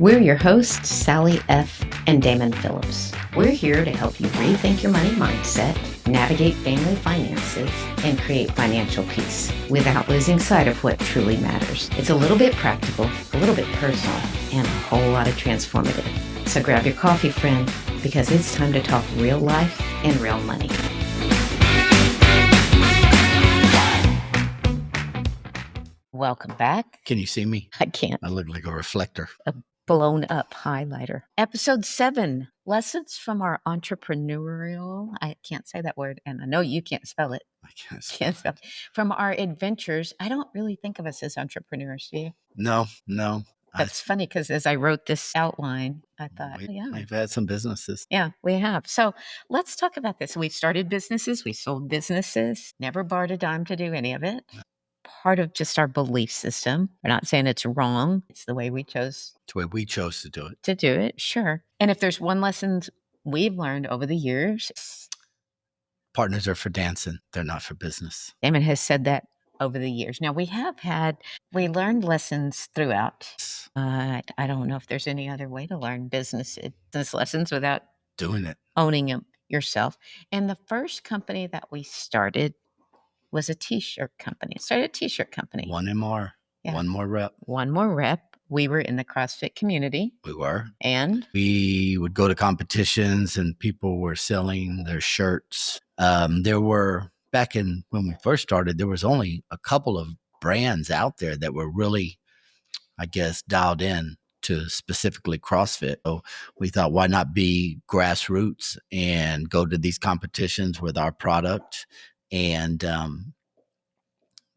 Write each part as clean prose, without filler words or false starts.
We're your hosts, Sally F. and Damon Phillips. We're here to help you rethink your money mindset, navigate family finances, and create financial peace without losing sight of what truly matters. It's a little bit practical, a little bit personal, and a whole lot of transformative. So grab your coffee, friend, because it's time to talk real life and real money. Welcome back. Can you see me? I can't. I look like a reflector. A blown up highlighter. Episode 7, lessons from our entrepreneurial, I can't say that word, and I know you can't spell it. I can't spell it. From our adventures. I don't really think of us as entrepreneurs, do you? No. That's funny because as I wrote this outline, I thought, we've had some businesses. Yeah, we have. So let's talk about this. We've started businesses, we sold businesses, never borrowed a dime to do any of it. Part of just our belief system. We're not saying it's wrong. It's the way we chose. It's the way we chose to do it. Sure. And if there's one lesson we've learned over the years, partners are for dancing. They're not for business. Damon has said that over the years. Now we learned lessons throughout. I don't know if there's any other way to learn business lessons without doing it, owning them yourself. And the first company that we started was a t-shirt company. Started a t-shirt company. One MR, one more rep. One more rep. We were in the CrossFit community. We were. And we would go to competitions and people were selling their shirts. There were, back in when we first started, there was only a couple of brands out there that were really, I guess, dialed in to specifically CrossFit. So we thought, why not be grassroots and go to these competitions with our product and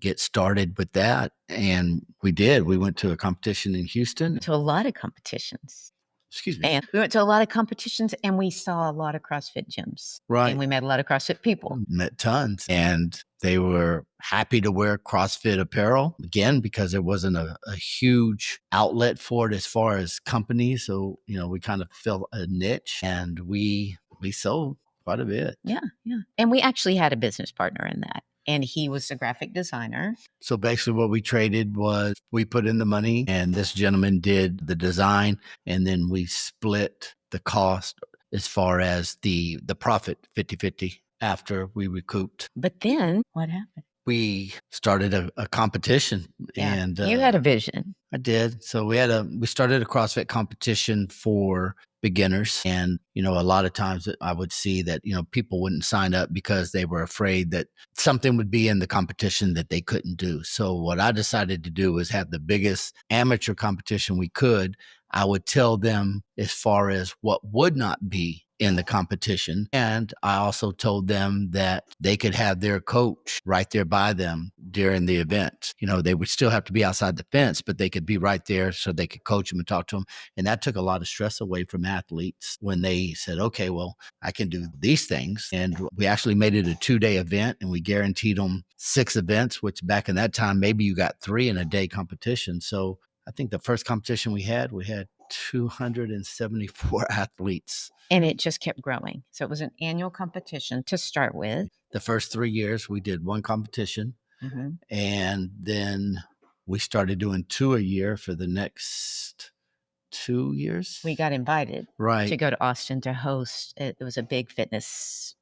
get started with that. And we did. We went to a competition in Houston. To a lot of competitions. Excuse me. And we went to a lot of competitions and we saw a lot of CrossFit gyms. Right. And we met a lot of CrossFit people. Met tons. And they were happy to wear CrossFit apparel, again, because there wasn't a huge outlet for it as far as companies. So, we kind of filled a niche and we sold quite a bit. Yeah. And we actually had a business partner in that. And he was a graphic designer. So basically what we traded was we put in the money and this gentleman did the design. And then we split the cost as far as the profit 50-50 after we recouped. But then what happened? We started a competition. Yeah, and you had a vision. I did. So we started a CrossFit competition for beginners. And, a lot of times I would see that, people wouldn't sign up because they were afraid that something would be in the competition that they couldn't do. So what I decided to do was have the biggest amateur competition we could. I would tell them as far as what would not be in the competition. And I also told them that they could have their coach right there by them during the event. They would still have to be outside the fence, but they could be right there so they could coach them and talk to them. And that took a lot of stress away from athletes when they said, okay, well, I can do these things. And we actually made it a 2-day event and we guaranteed them 6 events, which back in that time, maybe you got 3 in a day competition. So I think the first competition we had 274 athletes. And it just kept growing. So it was an annual competition to start with. The first 3 years, we did 1 competition. Mm-hmm. And then we started doing 2 a year for the next 2 years. We got invited to go to Austin to host. It was a big fitness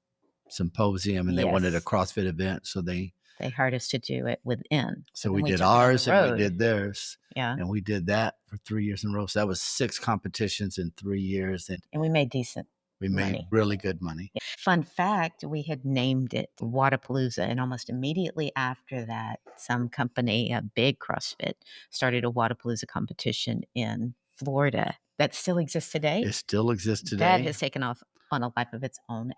symposium, and they wanted a CrossFit event. So they hired us to do it within. So we did ours and we did theirs. Yeah. And we did that for 3 years in a row. So that was 6 competitions in 3 years. And we made decent money. Really good money. Yeah. Fun fact, we had named it Wadapalooza. And almost immediately after that, some company, a big CrossFit, started a Wadapalooza competition in Florida. That still exists today. It still exists today. That has taken off on a life of its own.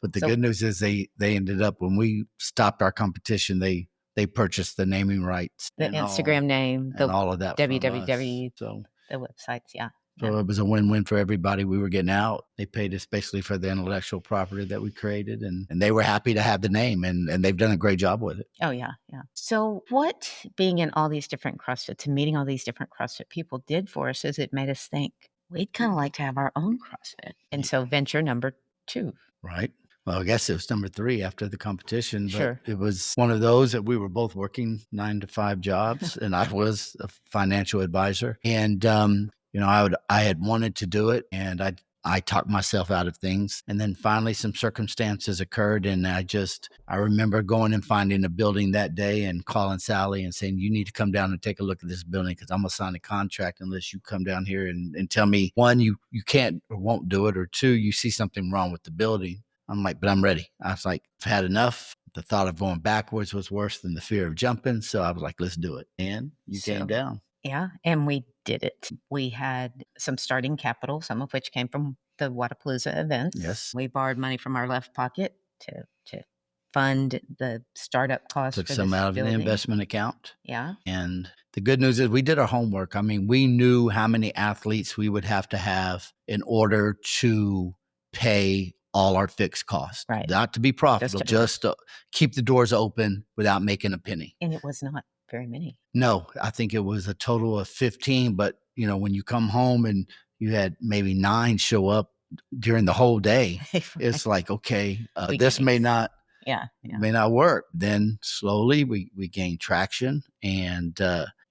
But the good news is they ended up, when we stopped our competition, they purchased the naming rights, the Instagram name, and all of that, www. So the websites, yeah. So it was a win-win for everybody. We were getting out. They paid us basically for the intellectual property that we created, and they were happy to have the name, and they've done a great job with it. Oh, yeah. So what being in all these different CrossFits and meeting all these different CrossFit people did for us is it made us think we'd kind of like to have our own CrossFit. And so venture number 2. Right. Well, I guess it was number 3 after the competition, but Sure. It was one of those that we were both working 9-to-5 jobs, and I was a financial advisor. And I had wanted to do it, and I talked myself out of things. And then finally some circumstances occurred, and I remember going and finding a building that day and calling Sally and saying, you need to come down and take a look at this building, because I'm gonna sign a contract unless you come down here and tell me, one, you can't or won't do it, or two, you see something wrong with the building. I'm like, but I'm ready. I was like, I've had enough. The thought of going backwards was worse than the fear of jumping. So I was like, let's do it. And you came down. Yeah, and we did it. We had some starting capital, some of which came from the Wadapalooza events. Yes. We borrowed money from our left pocket to fund the startup costs Took for some this out of the building. investment account. Yeah. And the good news is we did our homework. I mean, we knew how many athletes we would have to have in order to pay all our fixed costs. Right. Not to be profitable, just to keep the doors open without making a penny. And it was not very many. No, I think it was a total of 15. But, when you come home and you had maybe 9 show up during the whole day, it's like, okay, this may not work. Then slowly we gained traction, and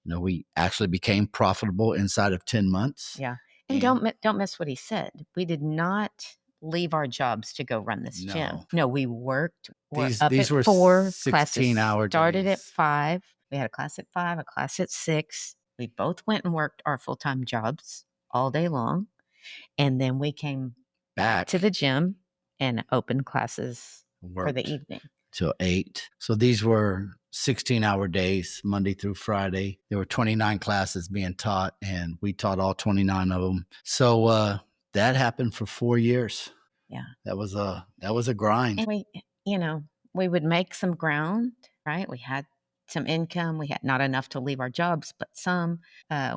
we actually became profitable inside of 10 months. Yeah. And don't miss what he said. We did not leave our jobs to go run this gym. No, we worked. These were 4 16-hour started days. At 5. We had a class at 5, a class at 6. We both went and worked our full-time jobs all day long. And then we came back to the gym and opened classes for the evening. Till 8. So these were 16-hour days, Monday through Friday. There were 29 classes being taught, and we taught all 29 of them. So that happened for 4 years. Yeah. That was a grind. And we would make some ground, right? We had some income. We had not enough to leave our jobs, but some.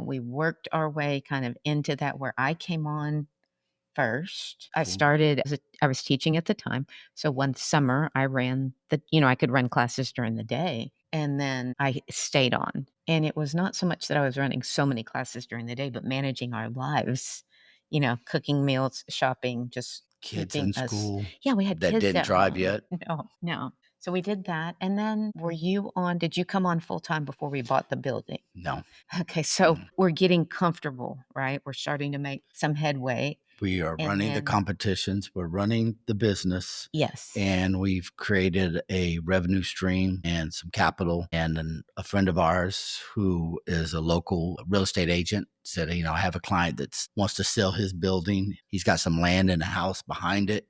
We worked our way kind of into that, where I came on first. I started I was teaching at the time. So one summer I ran I could run classes during the day, and then I stayed on. And it was not so much that I was running so many classes during the day, but managing our lives, cooking meals, shopping, just kids in school. Yeah, we had that kids didn't drive yet. No. So we did that. And then did you come on full time before we bought the building? No. Okay. So we're getting comfortable, right? We're starting to make some headway. We are running the competitions. We're running the business. Yes. And we've created a revenue stream and some capital. And then a friend of ours who is a local real estate agent said, I have a client that wants to sell his building. He's got some land and a house behind it.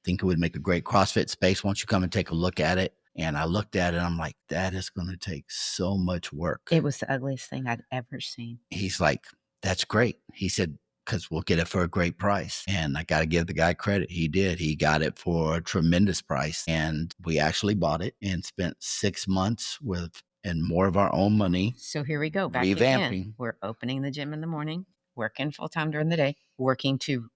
Think it would make a great CrossFit space. Why don't you come and take a look at it? And I looked at it and I'm like, that is going to take so much work. It was the ugliest thing I'd ever seen. He's like, that's great. He said, because we'll get it for a great price. And I got to give the guy credit. He did. He got it for a tremendous price. And we actually bought it and spent 6 months and more of our own money. So here we go. Back revamping. Again. We're opening the gym in the morning, working full time during the day, working to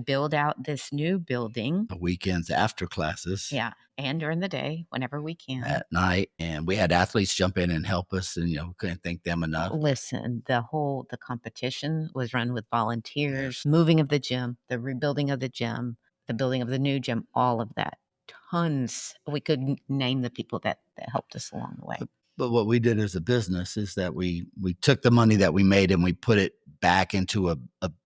build out this new building. The weekends after classes. Yeah. And during the day, whenever we can. At night. And we had athletes jump in and help us, and we couldn't thank them enough. Listen, the competition was run with volunteers, moving of the gym, the rebuilding of the gym, the building of the new gym, all of that. Tons. We could name the people that helped us along the way. But what we did as a business is that we took the money that we made and we put it back into a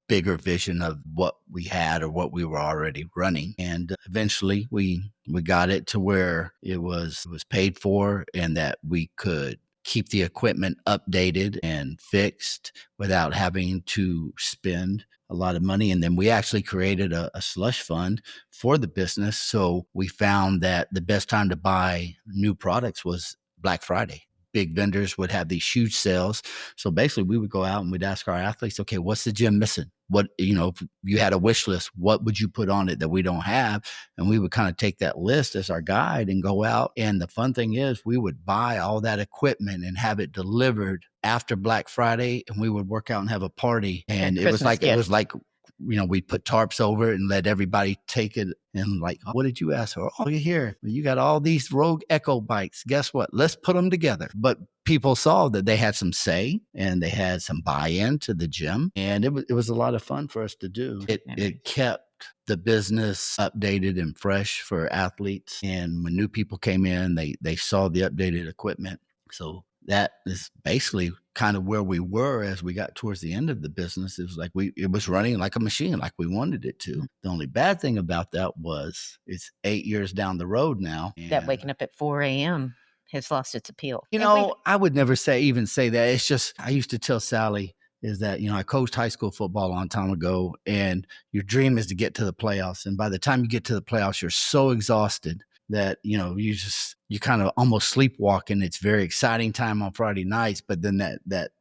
bigger vision of what we had or what we were already running. And eventually we got it to where it was paid for, and that we could keep the equipment updated and fixed without having to spend a lot of money. And then we actually created a slush fund for the business. So we found that the best time to buy new products was Black Friday. Big vendors would have these huge sales. So basically we would go out and we'd ask our athletes, okay, what's the gym missing? What, if you had a wish list, what would you put on it that we don't have? And we would kind of take that list as our guide and go out. And the fun thing is we would buy all that equipment and have it delivered after Black Friday. And we would work out and have a party. And it was like, we put tarps over it and let everybody take it. And like, what did you ask for? Oh, you're here. You got all these Rogue Echo bikes. Guess what? Let's put them together. But people saw that they had some say and they had some buy-in to the gym. And it was a lot of fun for us to do. It kept the business updated and fresh for athletes. And when new people came in, they saw the updated equipment. So that is basically kind of where we were as we got towards the end of the business. It was like it was running like a machine, like we wanted it to. The only bad thing about that was it's 8 years down the road now. That waking up at 4 a.m. has lost its appeal. I would never even say that. It's just, I used to tell Sally is that, I coached high school football a long time ago, and your dream is to get to the playoffs. And by the time you get to the playoffs, you're so exhausted that, you kind of almost sleepwalking. It's very exciting time on Friday nights, but then that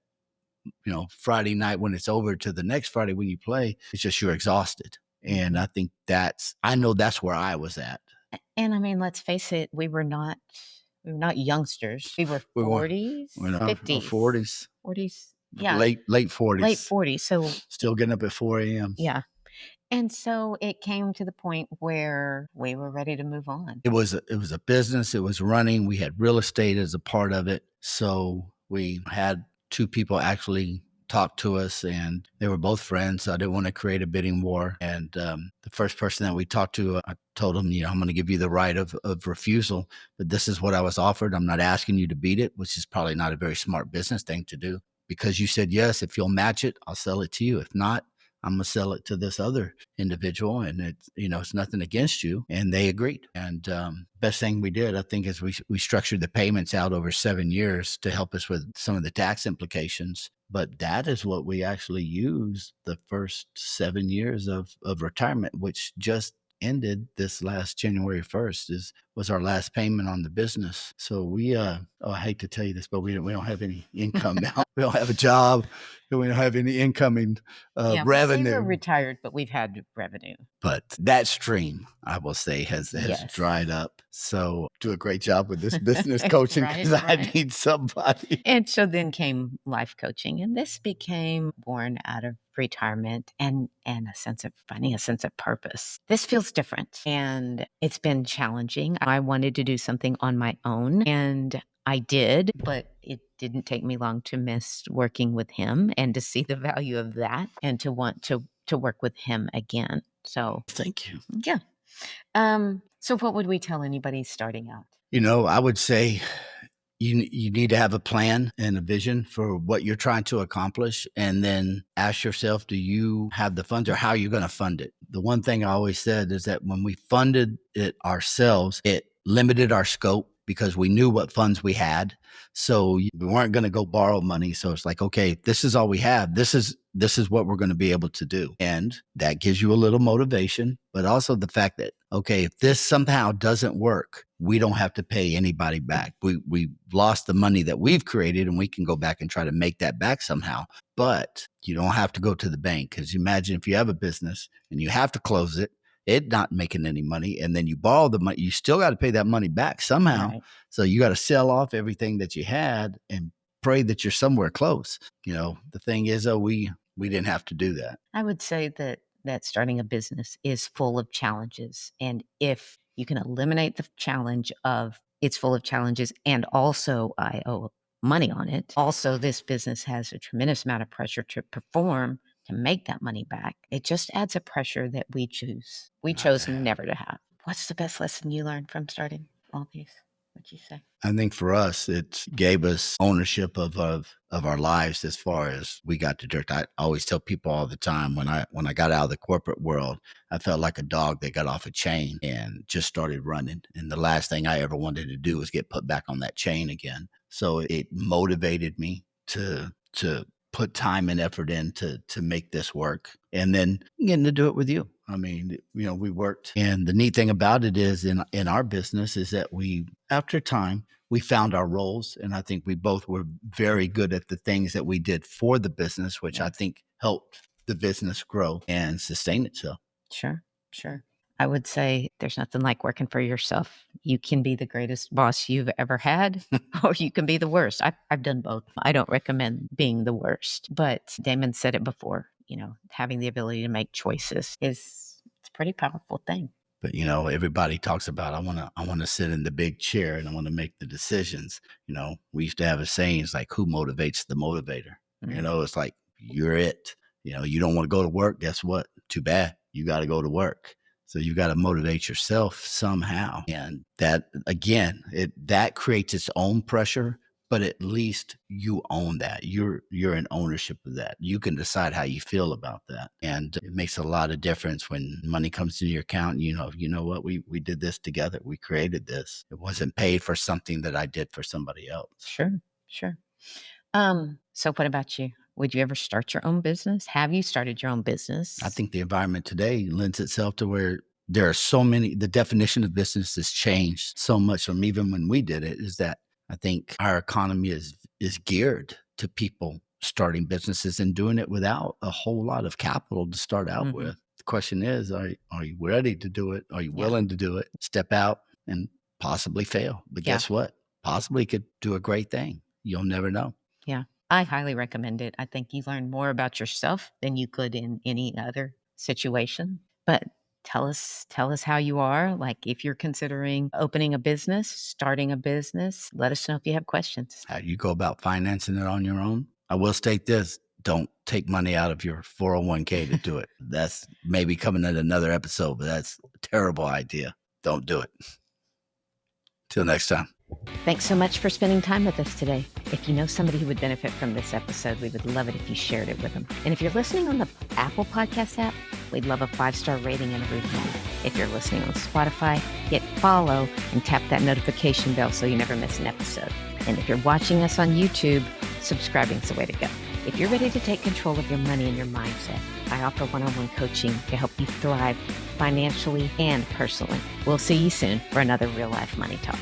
Friday night when it's over to the next Friday when you play, it's just you're exhausted. And I think I know that's where I was at. And I mean, let's face it, we were not youngsters. We were 40s, 50s, 40s. Yeah. Late 40s. Late 40s. So still getting up at 4 a.m. Yeah. And so it came to the point where we were ready to move on. It was a business. It was running. We had real estate as a part of it. So we had 2 people actually talk to us, and they were both friends. So I didn't want to create a bidding war. And the first person that we talked to, I told him, I'm going to give you the right of refusal, but this is what I was offered. I'm not asking you to beat it, which is probably not a very smart business thing to do, because you said yes. If you'll match it, I'll sell it to you. If not, I'm going to sell it to this other individual, and it's nothing against you. And they agreed. And best thing we did, I think, is we structured the payments out over 7 years to help us with some of the tax implications. But that is what we actually used the first 7 years of retirement, which just ended this last January 1st was our last payment on the business. So we I hate to tell you this, but we don't have any income now. We don't have a job, and we don't have any incoming revenue. We're retired, but we've had revenue. But that stream, I will say, has dried up. So do a great job with this business coaching, because I need somebody. And so then came life coaching, and this became born out of retirement and finding a sense of purpose. This feels different, and it's been challenging. I wanted to do something on my own, and I did, but it didn't take me long to miss working with him and to see the value of that and to want to work with him again. So thank you. Yeah. So what would we tell anybody starting out? I would say you need to have a plan and a vision for what you're trying to accomplish, and then ask yourself, do you have the funds, or how are you going to fund it? The one thing I always said is that when we funded it ourselves, it limited our scope, because we knew what funds we had. So we weren't going to go borrow money. So it's like, okay, this is all we have. This is what we're going to be able to do. And that gives you a little motivation, but also the fact that, okay, if this somehow doesn't work, we don't have to pay anybody back. We lost the money that we've created, and we can go back and try to make that back somehow. But you don't have to go to the bank, because imagine if you have a business and you have to close it not making any money, and then you borrow the money, you still got to pay that money back somehow. Right. So you got to sell off everything that you had and pray that you're somewhere close. The thing is, we didn't have to do that. I would say that starting a business is full of challenges. And if you can eliminate the challenge of it's full of challenges, and also I owe money on it. Also, this business has a tremendous amount of pressure to perform, to make that money back. It just adds a pressure that we choose. We chose never to have. What's the best lesson you learned from starting all these? What'd you say? I think for us, it gave us ownership of our lives as far as we got to dirt. I always tell people all the time, when I got out of the corporate world, I felt like a dog that got off a chain and just started running. And the last thing I ever wanted to do was get put back on that chain again. So it motivated me to put time and effort in to make this work, and then getting to do it with you. I mean, we worked, and the neat thing about it is in our business is that after time, we found our roles, and I think we both were very good at the things that we did for the business, which I think helped the business grow and sustain itself. Sure. I would say there's nothing like working for yourself. You can be the greatest boss you've ever had, or you can be the worst. I've done both. I don't recommend being the worst, but Damon said it before, having the ability to make choices it's a pretty powerful thing. But, everybody talks about, I want to sit in the big chair and I want to make the decisions. We used to have a saying, it's like, who motivates the motivator? Mm-hmm. It's like, you're it. You don't want to go to work. Guess what? Too bad. You got to go to work. So you got to motivate yourself somehow. And that, again, that creates its own pressure, but at least you own that. You're in ownership of that. You can decide how you feel about that. And it makes a lot of difference when money comes into your account and you know what, we did this together. We created this. It wasn't paid for something that I did for somebody else. Sure. So what about you? Would you ever start your own business? Have you started your own business? I think the environment today lends itself to where there are so many, the definition of business has changed so much from even when we did it, is that I think our economy is geared to people starting businesses and doing it without a whole lot of capital to start out with. The question is, are you ready to do it? Are you willing to do it? Step out and possibly fail. But guess what? Possibly could do a great thing. You'll never know. Yeah, I highly recommend it. I think you learn more about yourself than you could in any other situation. But tell us how you are. Like if you're considering opening a business, starting a business, let us know if you have questions. How you go about financing it on your own? I will state this. Don't take money out of your 401k to do it. That's maybe coming at another episode, but that's a terrible idea. Don't do it. Till next time. Thanks so much for spending time with us today. If you know somebody who would benefit from this episode, we would love it if you shared it with them. And if you're listening on the Apple Podcast app, we'd love a 5-star rating and a review. If you're listening on Spotify, hit follow and tap that notification bell so you never miss an episode. And if you're watching us on YouTube, subscribing's the way to go. If you're ready to take control of your money and your mindset, I offer one-on-one coaching to help you thrive financially and personally. We'll see you soon for another Real Life Money Talk.